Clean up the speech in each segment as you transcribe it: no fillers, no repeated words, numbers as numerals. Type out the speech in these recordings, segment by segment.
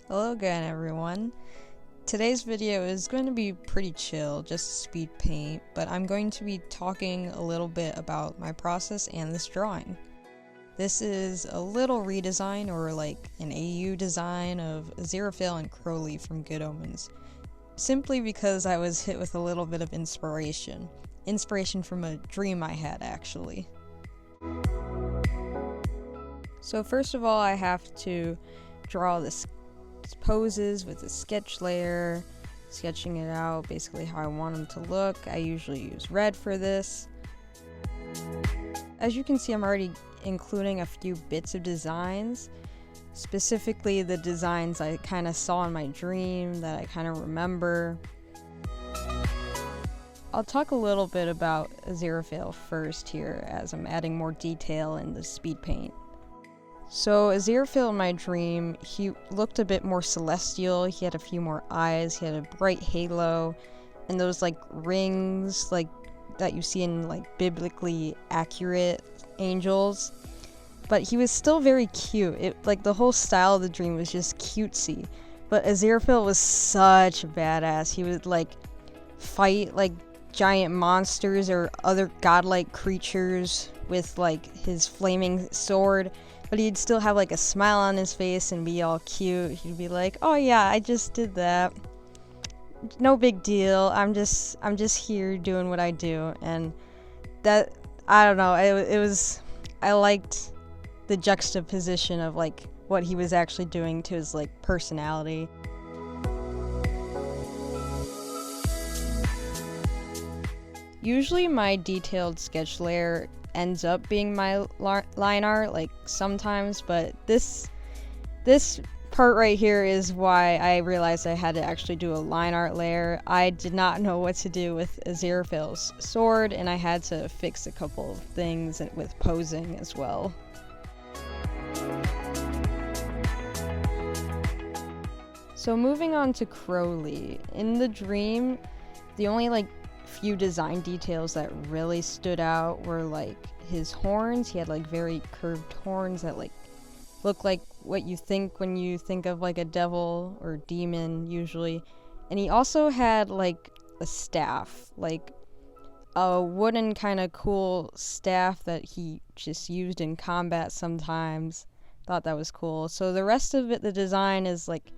Hello again, everyone. Today's video is going to be pretty chill, just speed paint, but I'm going to be talking a little bit about my process and this drawing. This is a little redesign, or like an AU design, of Aziraphale and Crowley from Good Omens, simply because I was hit with a little bit of inspiration. Inspiration from a dream I had, actually. So first of all, I have to draw this poses with a sketch layer, sketching it out basically how I want them to look. I usually use red for this. As you can see, I'm already including a few bits of designs, specifically the designs I kind of saw in my dream that I kind of remember. I'll talk a little bit about Aziraphale first here, as I'm adding more detail in the speed paint. So Aziraphale in my dream, he looked a bit more celestial. He had a few more eyes, he had a bright halo, and those like rings like that you see in like biblically accurate angels. But he was still very cute. Like the whole style of the dream was just cutesy. But Aziraphale was such a badass. He would like fight like giant monsters or other godlike creatures with like his flaming sword. But he'd still have like a smile on his face and be all cute. He'd be like, "Oh yeah, I just did that. No big deal. I'm just here doing what I do." And that, I don't know, I liked the juxtaposition of like what he was actually doing to his like personality. Usually my detailed sketch layer ends up being my line art, like sometimes, but this part right here is why I realized I had to actually do a line art layer. I did not know what to do with Aziraphale's sword, and I had to fix a couple of things with posing as well. So moving on to Crowley. In the dream, the only like few design details that really stood out were like his horns. He had like very curved horns that like look like what you think when you think of like a devil or demon usually. And he also had like a staff, like a wooden kind of cool staff that he just used in combat sometimes. Thought that was cool. So the rest of it, the design is like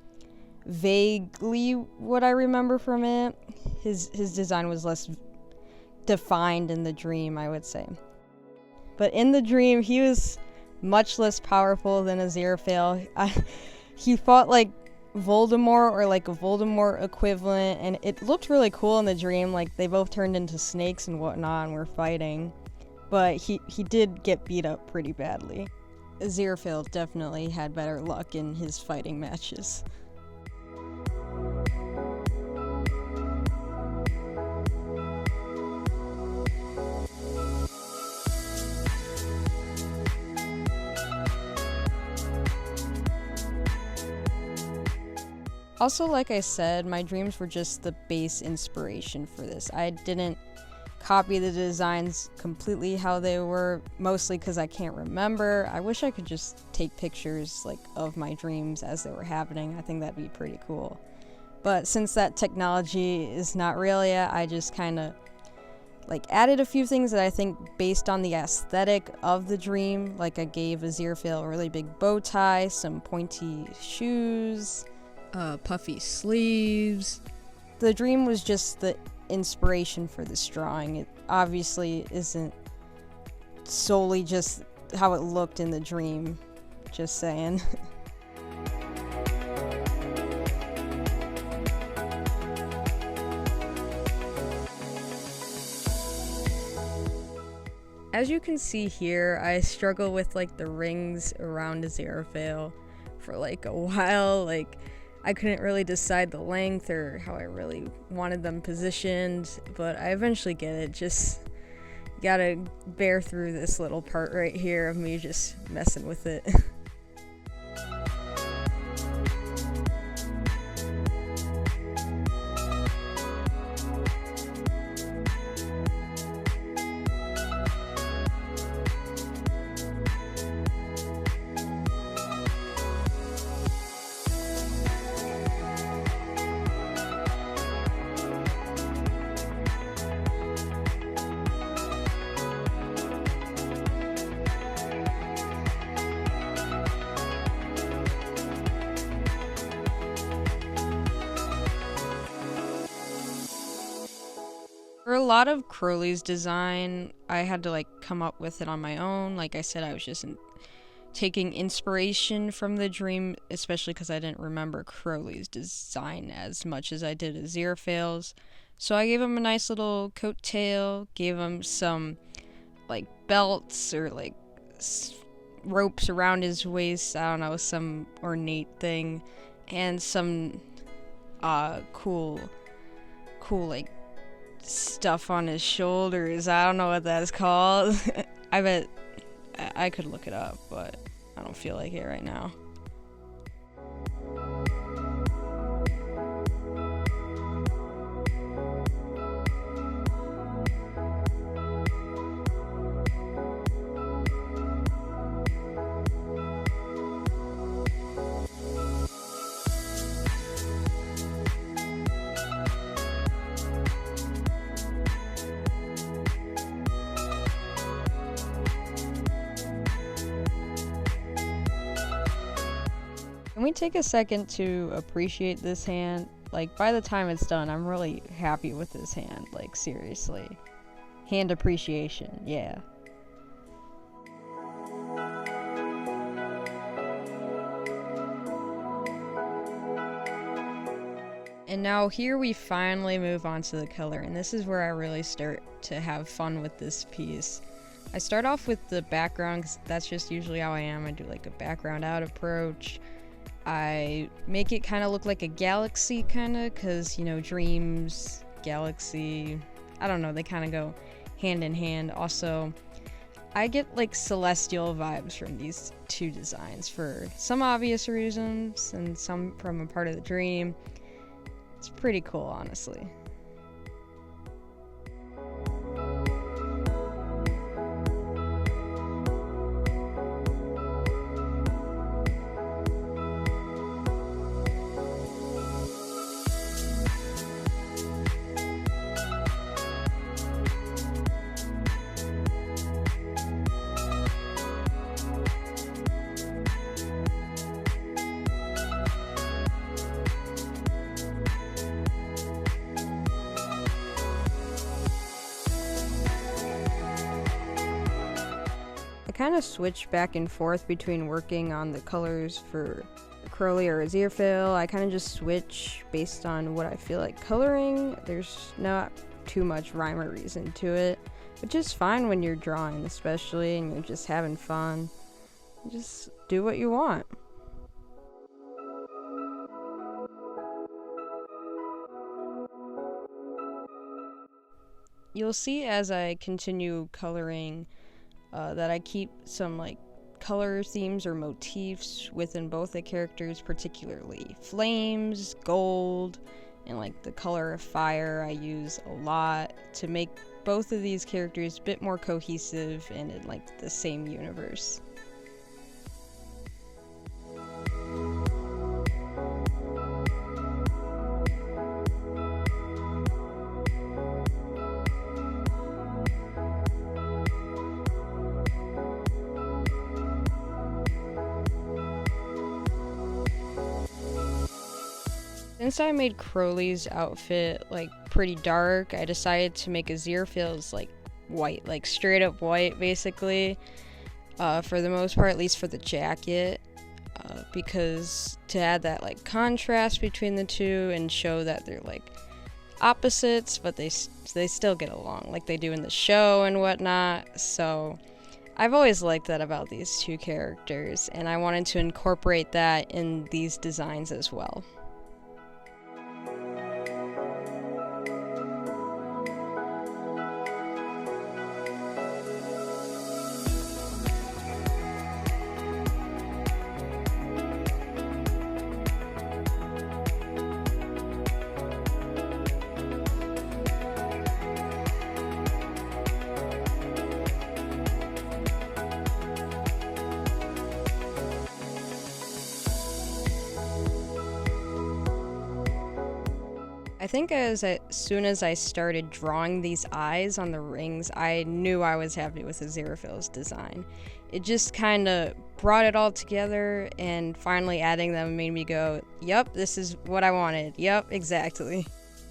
vaguely what I remember from it. His design was less defined in the dream, I would say. But in the dream, he was much less powerful than Aziraphale. He fought like Voldemort, or like a Voldemort equivalent, and it looked really cool in the dream. Like they both turned into snakes and whatnot and were fighting. But he did get beat up pretty badly. Aziraphale definitely had better luck in his fighting matches. Also, like I said, my dreams were just the base inspiration for this. I didn't copy the designs completely how they were, mostly because I can't remember. I wish I could just take pictures like of my dreams as they were happening. I think that'd be pretty cool. But since that technology is not real yet, I just kind of like added a few things that I think based on the aesthetic of the dream. Like I gave Aziraphale a really big bow tie, some pointy shoes, puffy sleeves. The dream was just the inspiration for this drawing. It obviously isn't solely just how it looked in the dream, just saying. As you can see here, I struggle with like the rings around Aziraphale for like a while. Like I couldn't really decide the length or how I really wanted them positioned, but I eventually get it. Just gotta bear through this little part right here of me just messing with it. For a lot of Crowley's design, I had to like come up with it on my own. Like I said, I was just taking inspiration from the dream, especially because I didn't remember Crowley's design as much as I did Aziraphale's. So I gave him a nice little coattail, gave him some like belts or like ropes around his waist, I don't know, some ornate thing, and some cool like stuff on his shoulders. I don't know what that's called. I bet I could look it up, but I don't feel like it right now. Can we take a second to appreciate this hand? Like, by the time it's done, I'm really happy with this hand. Like, seriously. Hand appreciation, yeah. And now here we finally move on to the color, and this is where I really start to have fun with this piece. I start off with the background, because that's just usually how I am. I do like a background out approach. I make it kind of look like a galaxy, kind of, because, you know, dreams, galaxy, I don't know, they kind of go hand in hand. Also, I get like celestial vibes from these two designs for some obvious reasons and some from a part of the dream. It's pretty cool, honestly. I kind of switch back and forth between working on the colors for Crowley or Aziraphale. I kind of just switch based on what I feel like coloring. There's not too much rhyme or reason to it, which is fine when you're drawing, especially, and you're just having fun. Just do what you want. You'll see as I continue coloring that I keep some like color themes or motifs within both the characters, particularly flames, gold, and like the color of fire I use a lot to make both of these characters a bit more cohesive and in like the same universe. Since I made Crowley's outfit like pretty dark, I decided to make Aziraphale's like white, like straight up white basically, for the most part, at least for the jacket, because to add that like contrast between the two and show that they're like opposites, but they still get along like they do in the show and whatnot. So I've always liked that about these two characters, and I wanted to incorporate that in these designs as well. I think as soon as I started drawing these eyes on the rings, I knew I was happy with Aziraphale's design. It just kind of brought it all together, and finally adding them made me go, yep, this is what I wanted. Yep, exactly.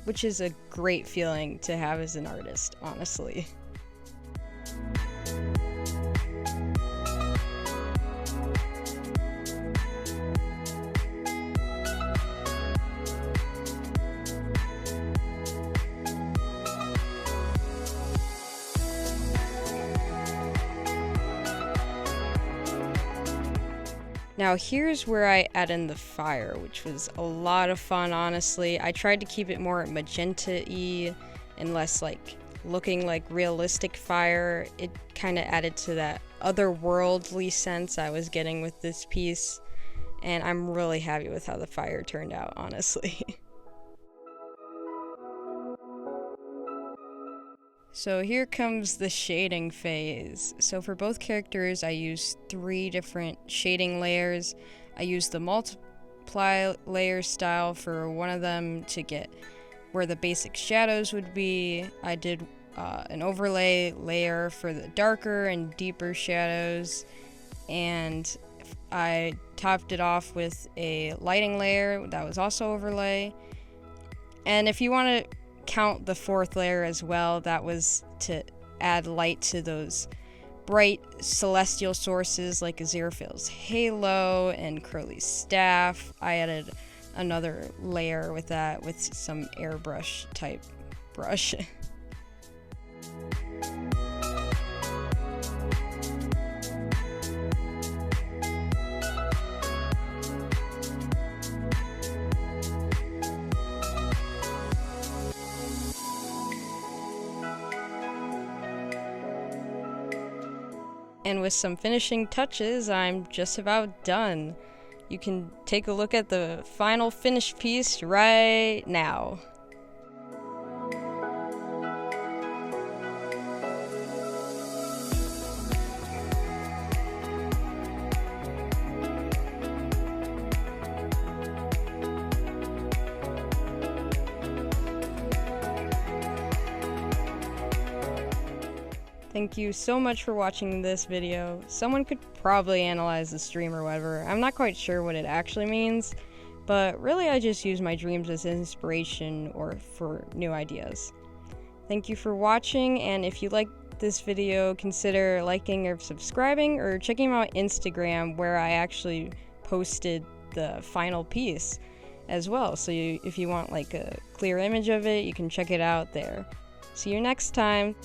which is a great feeling to have as an artist, honestly. Now here's where I add in the fire, which was a lot of fun, honestly. I tried to keep it more magenta-y and less like looking like realistic fire. It kind of added to that otherworldly sense I was getting with this piece, and I'm really happy with how the fire turned out, honestly. So here comes the shading phase. So for both characters, I used 3 different shading layers. I used the multiply layer style for one of them to get where the basic shadows would be. I did an overlay layer for the darker and deeper shadows, and I topped it off with a lighting layer that was also overlay. And if you want to count the 4th layer as well, that was to add light to those bright celestial sources like Aziraphale's halo and Crowley's staff. I added another layer with that with some airbrush type brush. And with some finishing touches, I'm just about done. You can take a look at the final finished piece right now. Thank you so much for watching this video. Someone could probably analyze the stream or whatever. I'm not quite sure what it actually means, but really I just use my dreams as inspiration or for new ideas. Thank you for watching, and if you like this video, consider liking or subscribing or checking out Instagram, where I actually posted the final piece as well. So if you want like a clear image of it, you can check it out there. See you next time.